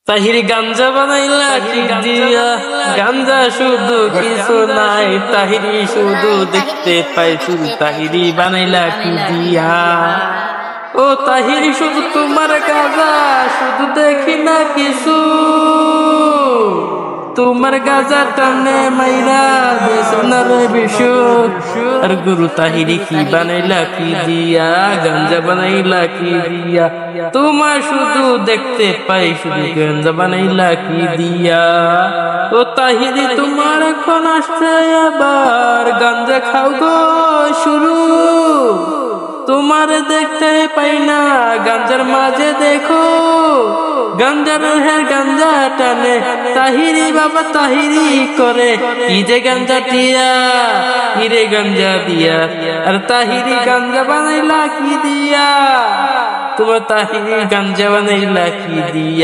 তাহিরি গাঞ্জা বানাইলা কি দিয়া, গাঞ্জা শুধু কিছু নাই, তাহিরি শুধু দেখতে পাই শুধু, তাহিরি বানাইলা কি দিয়া। ও তাহিরি শুধু তোমার গাঁজা, শুধু দেখি না কিছু, তোমার গাজা টানে মাইরা বেসনারে বিশু। আর গুরু তাহিরি কি বানাইলা কি দিয়া, গাঞ্জা বানাইলা কি দিয়া, তোমার শুধু দেখতে পাই শুধু, গাঞ্জা বানাইলা কি দিয়া। ও তাহিরি তোমার এখন আসছে আবার, গাঞ্জা খাও গো শুরু, তোমার দেখতে পাই না গাঞ্জার মাঝে দেখো, গাঞ্জার হের গাঞ্জা টানে তাহিরি বাবা তাহিরি করে, কি যে গাঞ্জা টিয়া কি রে গাঞ্জা দিয়া। আর তাহিরি গাঞ্জা বানাইলা কি দিয়া, তোমার তাহিরি গাঞ্জা বানাইলা কি দিয়া।